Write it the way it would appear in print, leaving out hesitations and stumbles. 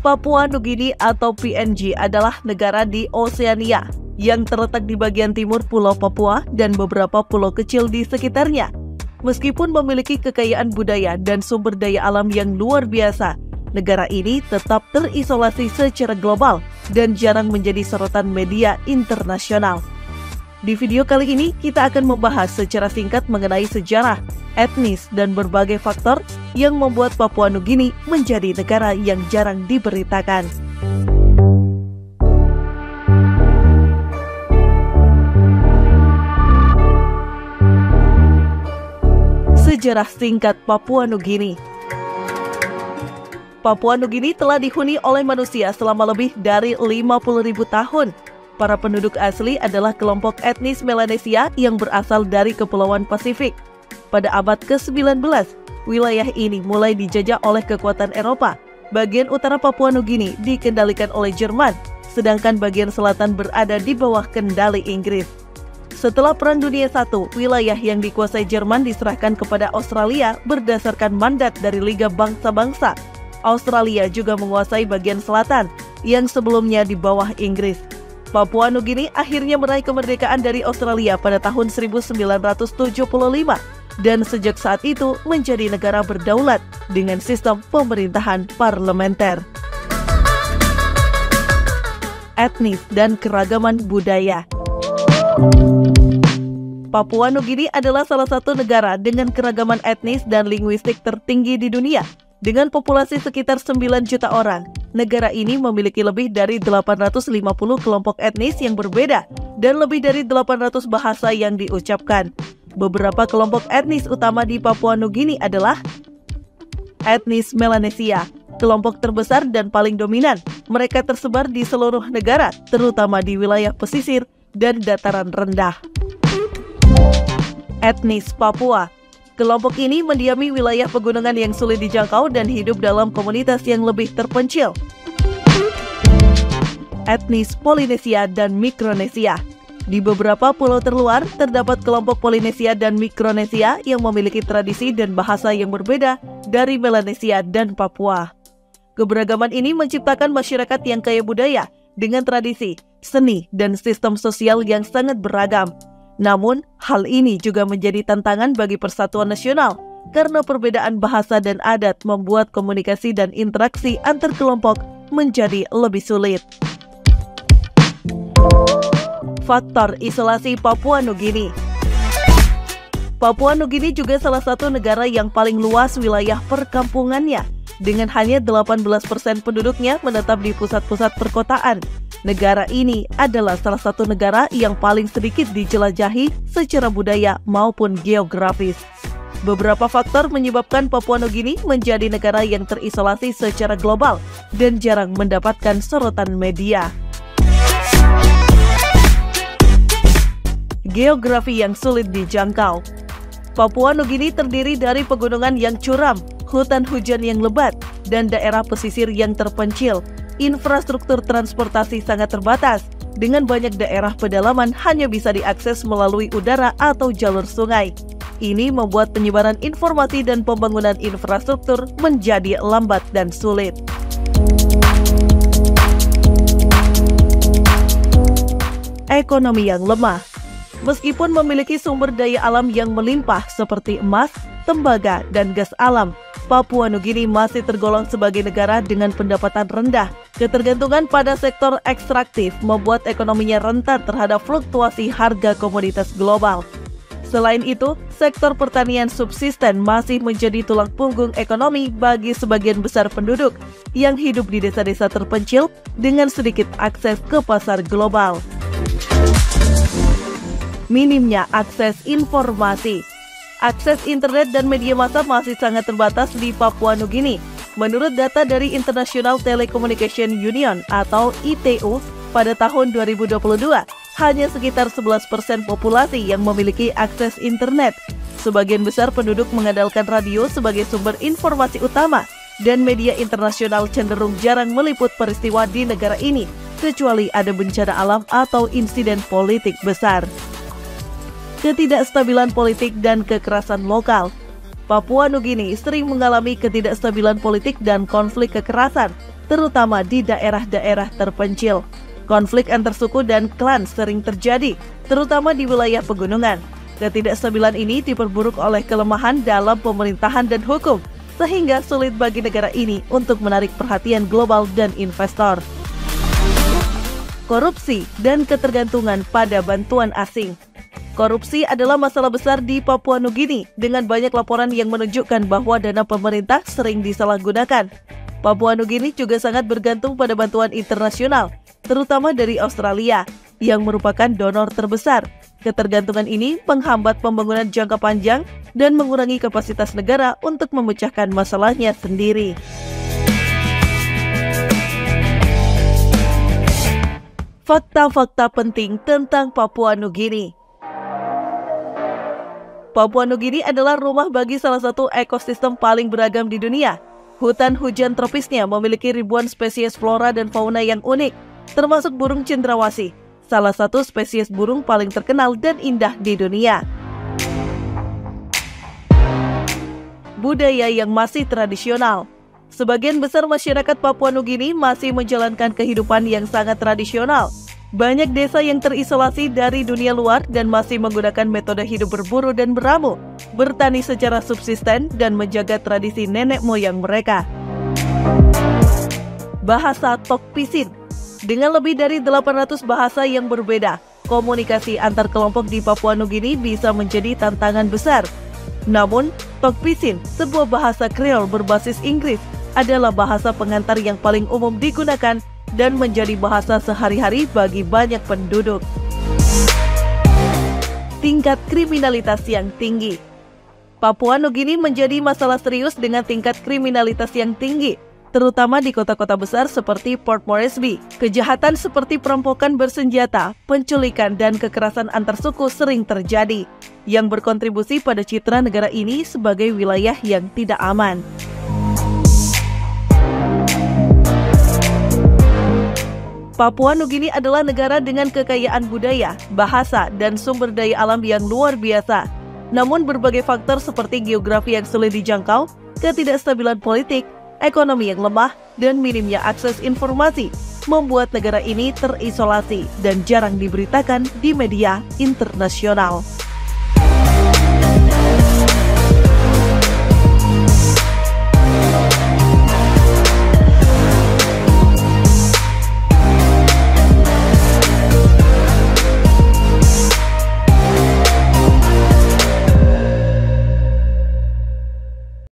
Papua Nugini atau PNG adalah negara di Oseania yang terletak di bagian timur Pulau Papua dan beberapa pulau kecil di sekitarnya. Meskipun memiliki kekayaan budaya dan sumber daya alam yang luar biasa, negara ini tetap terisolasi secara global dan jarang menjadi sorotan media internasional. Di video kali ini, kita akan membahas secara singkat mengenai sejarah, etnis, dan berbagai faktor yang membuat Papua Nugini menjadi negara yang jarang diberitakan. Sejarah singkat Papua Nugini. Papua Nugini telah dihuni oleh manusia selama lebih dari 50.000 tahun. Para penduduk asli adalah kelompok etnis Melanesia yang berasal dari Kepulauan Pasifik. Pada abad ke-19, wilayah ini mulai dijajah oleh kekuatan Eropa. Bagian utara Papua Nugini dikendalikan oleh Jerman, sedangkan bagian selatan berada di bawah kendali Inggris. Setelah Perang Dunia I, wilayah yang dikuasai Jerman diserahkan kepada Australia berdasarkan mandat dari Liga Bangsa-Bangsa. Australia juga menguasai bagian selatan yang sebelumnya di bawah Inggris. Papua Nugini akhirnya meraih kemerdekaan dari Australia pada tahun 1975 dan sejak saat itu menjadi negara berdaulat dengan sistem pemerintahan parlementer. Etnis dan keragaman budaya. Papua Nugini adalah salah satu negara dengan keragaman etnis dan linguistik tertinggi di dunia. Dengan populasi sekitar 9 juta orang, negara ini memiliki lebih dari 850 kelompok etnis yang berbeda dan lebih dari 800 bahasa yang diucapkan. Beberapa kelompok etnis utama di Papua Nugini adalah etnis Melanesia, kelompok terbesar dan paling dominan. Mereka tersebar di seluruh negara, terutama di wilayah pesisir dan dataran rendah. Etnis Papua. Kelompok ini mendiami wilayah pegunungan yang sulit dijangkau dan hidup dalam komunitas yang lebih terpencil. Etnis Polinesia dan Mikronesia. Di beberapa pulau terluar, terdapat kelompok Polinesia dan Mikronesia yang memiliki tradisi dan bahasa yang berbeda dari Melanesia dan Papua. Keberagaman ini menciptakan masyarakat yang kaya budaya, dengan tradisi, seni, dan sistem sosial yang sangat beragam. Namun, hal ini juga menjadi tantangan bagi persatuan nasional karena perbedaan bahasa dan adat membuat komunikasi dan interaksi antar kelompok menjadi lebih sulit. Faktor isolasi Papua Nugini. Papua Nugini juga salah satu negara yang paling luas wilayah perkampungannya, dengan hanya 18% penduduknya menetap di pusat-pusat perkotaan. Negara ini adalah salah satu negara yang paling sedikit dijelajahi secara budaya maupun geografis. Beberapa faktor menyebabkan Papua Nugini menjadi negara yang terisolasi secara global dan jarang mendapatkan sorotan media. Geografi yang sulit dijangkau. Papua Nugini terdiri dari pegunungan yang curam, hutan hujan yang lebat, dan daerah pesisir yang terpencil. Infrastruktur transportasi sangat terbatas, dengan banyak daerah pedalaman hanya bisa diakses melalui udara atau jalur sungai. Ini membuat penyebaran informasi dan pembangunan infrastruktur menjadi lambat dan sulit. Ekonomi yang lemah. Meskipun memiliki sumber daya alam yang melimpah seperti emas, tembaga, dan gas alam, Papua Nugini masih tergolong sebagai negara dengan pendapatan rendah. Ketergantungan pada sektor ekstraktif membuat ekonominya rentan terhadap fluktuasi harga komoditas global. Selain itu, sektor pertanian subsisten masih menjadi tulang punggung ekonomi bagi sebagian besar penduduk yang hidup di desa-desa terpencil dengan sedikit akses ke pasar global. Minimnya akses informasi. Akses internet dan media massa masih sangat terbatas di Papua Nugini. Menurut data dari International Telecommunication Union atau ITU, pada tahun 2022, hanya sekitar 11% populasi yang memiliki akses internet. Sebagian besar penduduk mengandalkan radio sebagai sumber informasi utama, dan media internasional cenderung jarang meliput peristiwa di negara ini, kecuali ada bencana alam atau insiden politik besar. Ketidakstabilan politik dan kekerasan lokal. Papua Nugini sering mengalami ketidakstabilan politik dan konflik kekerasan, terutama di daerah-daerah terpencil. Konflik antar suku dan klan sering terjadi, terutama di wilayah pegunungan. Ketidakstabilan ini diperburuk oleh kelemahan dalam pemerintahan dan hukum, sehingga sulit bagi negara ini untuk menarik perhatian global dan investor. Korupsi dan ketergantungan pada bantuan asing. Korupsi adalah masalah besar di Papua Nugini dengan banyak laporan yang menunjukkan bahwa dana pemerintah sering disalahgunakan. Papua Nugini juga sangat bergantung pada bantuan internasional, terutama dari Australia, yang merupakan donor terbesar. Ketergantungan ini menghambat pembangunan jangka panjang dan mengurangi kapasitas negara untuk memecahkan masalahnya sendiri. Fakta-fakta penting tentang Papua Nugini. Papua Nugini adalah rumah bagi salah satu ekosistem paling beragam di dunia. Hutan hujan tropisnya memiliki ribuan spesies flora dan fauna yang unik, termasuk burung cendrawasih, salah satu spesies burung paling terkenal dan indah di dunia. Budaya yang masih tradisional. Sebagian besar masyarakat Papua Nugini masih menjalankan kehidupan yang sangat tradisional. Banyak desa yang terisolasi dari dunia luar dan masih menggunakan metode hidup berburu dan beramu, bertani secara subsisten, dan menjaga tradisi nenek moyang mereka. Bahasa Tokpisin. Dengan lebih dari 800 bahasa yang berbeda, komunikasi antar kelompok di Papua Nugini bisa menjadi tantangan besar. Namun, Tokpisin, sebuah bahasa Kreol berbasis Inggris, adalah bahasa pengantar yang paling umum digunakan dan menjadi bahasa sehari-hari bagi banyak penduduk. Tingkat kriminalitas yang tinggi. Papua Nugini menjadi masalah serius dengan tingkat kriminalitas yang tinggi, terutama di kota-kota besar seperti Port Moresby. Kejahatan seperti perampokan bersenjata, penculikan, dan kekerasan antar suku sering terjadi, yang berkontribusi pada citra negara ini sebagai wilayah yang tidak aman. Papua Nugini adalah negara dengan kekayaan budaya, bahasa, dan sumber daya alam yang luar biasa. Namun berbagai faktor seperti geografi yang sulit dijangkau, ketidakstabilan politik, ekonomi yang lemah, dan minimnya akses informasi membuat negara ini terisolasi dan jarang diberitakan di media internasional.